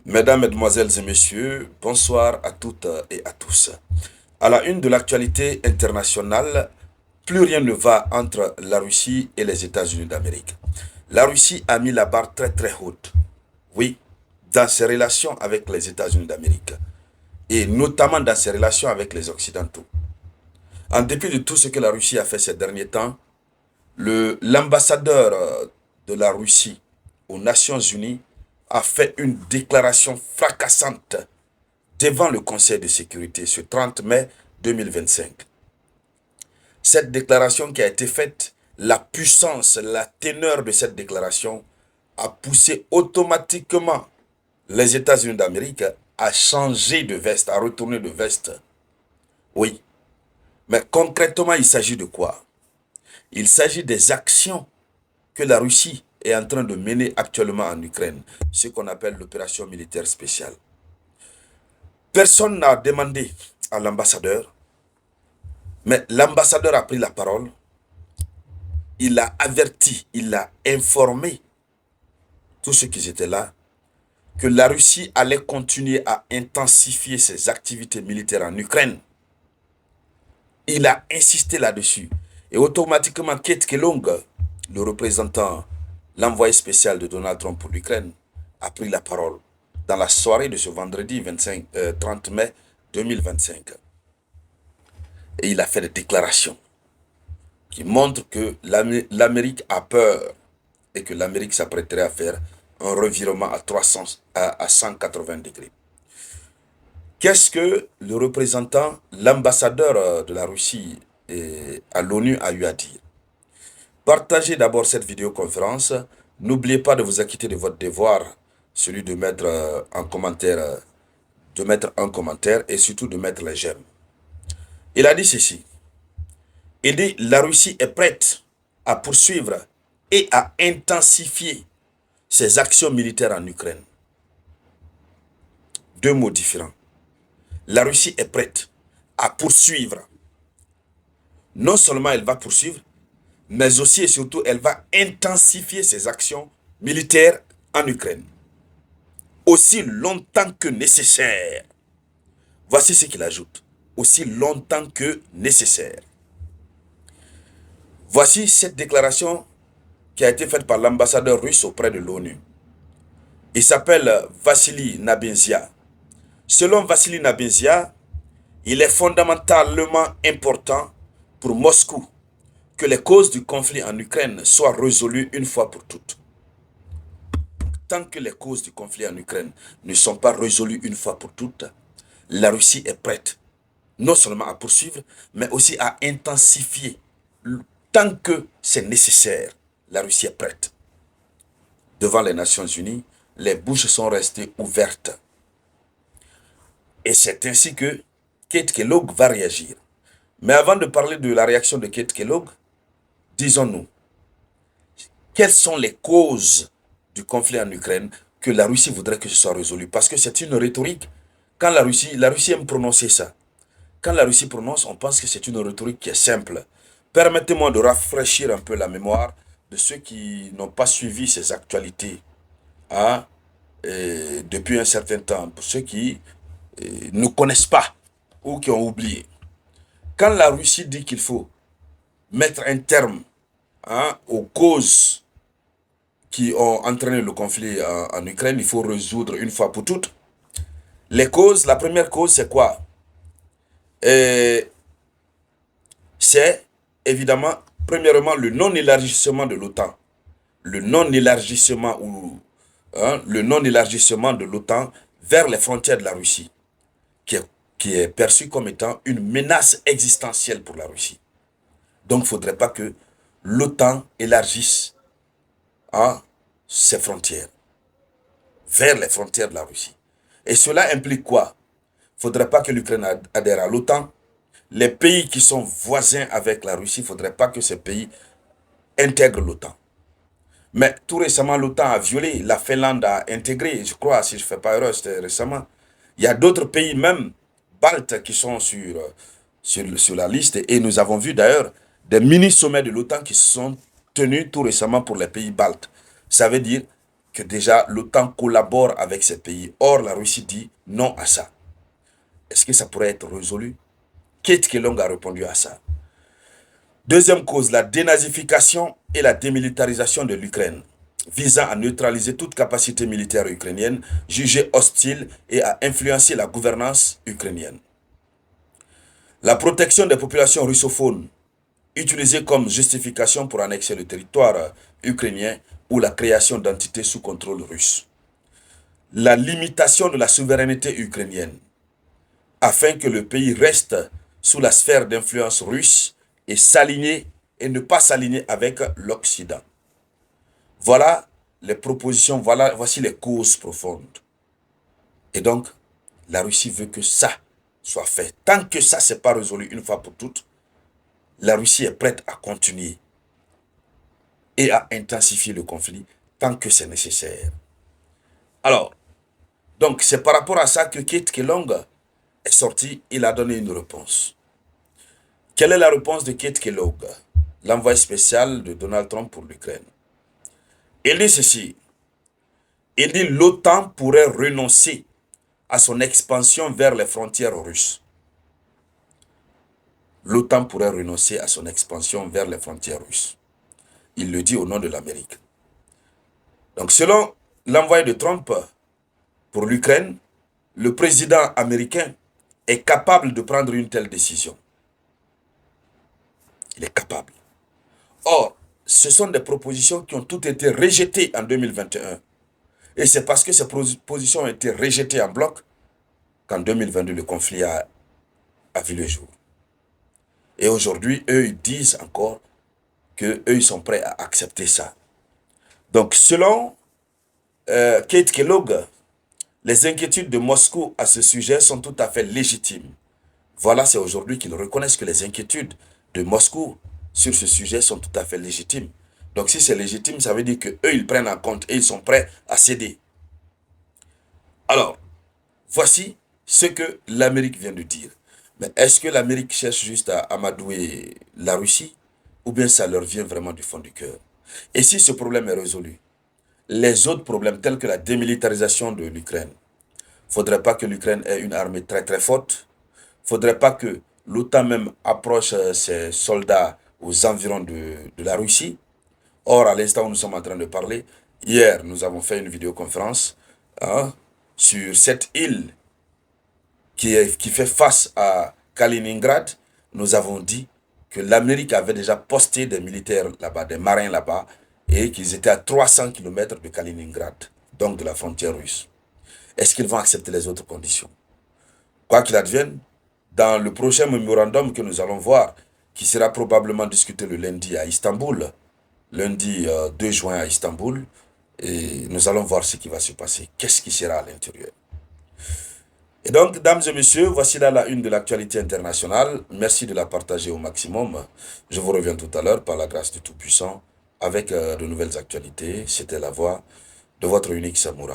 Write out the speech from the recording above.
Mesdames, Mesdemoiselles et Messieurs, bonsoir à toutes et à tous. À la une de l'actualité internationale, plus rien ne va entre la Russie et les États-Unis d'Amérique. La Russie a mis la barre très très haute, oui, dans ses relations avec les États-Unis d'Amérique, et notamment dans ses relations avec les Occidentaux. En dépit de tout ce que la Russie a fait ces derniers temps, l'ambassadeur de la Russie aux Nations Unies a fait une déclaration fracassante devant le Conseil de sécurité ce 30 mai 2025. Cette déclaration qui a été faite, la puissance, la teneur de cette déclaration a poussé automatiquement les États-Unis d'Amérique à changer de veste, à retourner de veste. Oui, mais concrètement, il s'agit de quoi? Il s'agit des actions que la Russie est en train de mener actuellement en Ukraine, ce qu'on appelle l'opération militaire spéciale. Personne n'a demandé à l'ambassadeur, mais l'ambassadeur a pris la parole, il a averti, il a informé tous ceux qui étaient là que la Russie allait continuer à intensifier ses activités militaires en Ukraine. Il a insisté là-dessus. Et automatiquement, Kate Kellogg, le représentant, l'envoyé spécial de Donald Trump pour l'Ukraine, a pris la parole dans la soirée de ce vendredi 30 mai 2025. Et il a fait des déclarations qui montrent que l'Amérique a peur et que l'Amérique s'apprêterait à faire un revirement à 180 degrés. Qu'est-ce que le représentant, l'ambassadeur de la Russie à l'ONU a eu à dire? Partagez d'abord cette vidéoconférence. N'oubliez pas de vous acquitter de votre devoir, celui de mettre un commentaire et surtout de mettre les j'aime. Il a dit ceci. Il dit la Russie est prête à poursuivre et à intensifier ses actions militaires en Ukraine. Deux mots différents. La Russie est prête à poursuivre. Non seulement elle va poursuivre, mais aussi et surtout elle va intensifier ses actions militaires en Ukraine. Aussi longtemps que nécessaire. Voici ce qu'il ajoute. Aussi longtemps que nécessaire. Voici cette déclaration qui a été faite par l'ambassadeur russe auprès de l'ONU. Il s'appelle Vassili Nabenzia. Selon Vassili Nabenzia, il est fondamentalement important pour Moscou que les causes du conflit en Ukraine soient résolues une fois pour toutes. Tant que les causes du conflit en Ukraine ne sont pas résolues une fois pour toutes, la Russie est prête non seulement à poursuivre, mais aussi à intensifier. Tant que c'est nécessaire, la Russie est prête. Devant les Nations Unies, les bouches sont restées ouvertes. Et c'est ainsi que Kate Kellogg va réagir. Mais avant de parler de la réaction de Kate Kellogg, disons-nous, quelles sont les causes du conflit en Ukraine que la Russie voudrait que ce soit résolu? Parce que c'est une rhétorique. Quand la Russie aime prononcer ça. Quand la Russie prononce, on pense que c'est une rhétorique qui est simple. Permettez-moi de rafraîchir un peu la mémoire de ceux qui n'ont pas suivi ces actualités hein, depuis un certain temps. Pour ceux qui ne connaissent pas ou qui ont oublié. Quand la Russie dit qu'il faut mettre un terme aux causes qui ont entraîné le conflit en Ukraine, il faut résoudre une fois pour toutes. Les causes, la première cause, c'est quoi? C'est évidemment, premièrement, le non-élargissement de l'OTAN. Le non-élargissement le non-élargissement de l'OTAN vers les frontières de la Russie, qui est perçu comme étant une menace existentielle pour la Russie. Donc, il ne faudrait pas que l'OTAN élargisse ses frontières vers les frontières de la Russie. Et cela implique quoi? Il ne faudrait pas que l'Ukraine adhère à l'OTAN. Les pays qui sont voisins avec la Russie, il ne faudrait pas que ces pays intègrent l'OTAN. Mais tout récemment, l'OTAN a violé, la Finlande a intégré, je crois, si je ne fais pas erreur, c'était récemment. Il y a d'autres pays, même baltes, qui sont sur la liste. Et nous avons vu d'ailleurs des mini-sommets de l'OTAN qui se sont tenus tout récemment pour les pays baltes. Ça veut dire que déjà l'OTAN collabore avec ces pays. Or, la Russie dit non à ça. Est-ce que ça pourrait être résolu? Kate Kellogg a répondu à ça. Deuxième cause, la dénazification et la démilitarisation de l'Ukraine, visant à neutraliser toute capacité militaire ukrainienne, jugée hostile et à influencer la gouvernance ukrainienne. La protection des populations russophones, utilisée comme justification pour annexer le territoire ukrainien ou la création d'entités sous contrôle russe. La limitation de la souveraineté ukrainienne, afin que le pays reste sous la sphère d'influence russe et s'aligner et ne pas s'aligner avec l'Occident. Voilà les propositions, voici les causes profondes. Et donc, la Russie veut que ça soit fait. Tant que ça, ce n'est pas résolu une fois pour toutes, la Russie est prête à continuer et à intensifier le conflit tant que c'est nécessaire. Alors, donc c'est par rapport à ça que Kate Kellogg est sorti, il a donné une réponse. Quelle est la réponse de Kate Kellogg, l'envoyé spécial de Donald Trump pour l'Ukraine? Il dit ceci, il dit l'OTAN pourrait renoncer à son expansion vers les frontières russes. L'OTAN pourrait renoncer à son expansion vers les frontières russes. Il le dit au nom de l'Amérique. Donc selon l'envoyé de Trump pour l'Ukraine, le président américain est capable de prendre une telle décision. Il est capable. Or, ce sont des propositions qui ont toutes été rejetées en 2021. Et c'est parce que ces propositions ont été rejetées en bloc qu'en 2022, le conflit a vu le jour. Et aujourd'hui, eux, ils disent encore qu'eux, ils sont prêts à accepter ça. Donc, selon Kate Kellogg, les inquiétudes de Moscou à ce sujet sont tout à fait légitimes. Voilà, c'est aujourd'hui qu'ils reconnaissent que les inquiétudes de Moscou sur ce sujet sont tout à fait légitimes. Donc si c'est légitime, ça veut dire qu'eux, ils prennent en compte et ils sont prêts à céder. Alors, voici ce que l'Amérique vient de dire. Mais est-ce que l'Amérique cherche juste à amadouer la Russie ou bien ça leur vient vraiment du fond du cœur? Et si ce problème est résolu, les autres problèmes tels que la démilitarisation de l'Ukraine, il ne faudrait pas que l'Ukraine ait une armée très très forte. Il ne faudrait pas que l'OTAN même approche ses soldats aux environs de la Russie. Or, à l'instant où nous sommes en train de parler, hier, nous avons fait une vidéoconférence sur cette île qui fait face à Kaliningrad. Nous avons dit que l'Amérique avait déjà posté des militaires là-bas, des marins là-bas, et qu'ils étaient à 300 km de Kaliningrad, donc de la frontière russe. Est-ce qu'ils vont accepter les autres conditions? Quoi qu'il advienne, dans le prochain mémorandum que nous allons voir, qui sera probablement discuté le lundi à Istanbul, lundi 2 juin à Istanbul, et nous allons voir ce qui va se passer. Qu'est-ce qui sera à l'intérieur? Et donc, dames et messieurs, voici là la une de l'actualité internationale. Merci de la partager au maximum. Je vous reviens tout à l'heure par la grâce du Tout-Puissant avec de nouvelles actualités. C'était la voix de votre unique Samoura.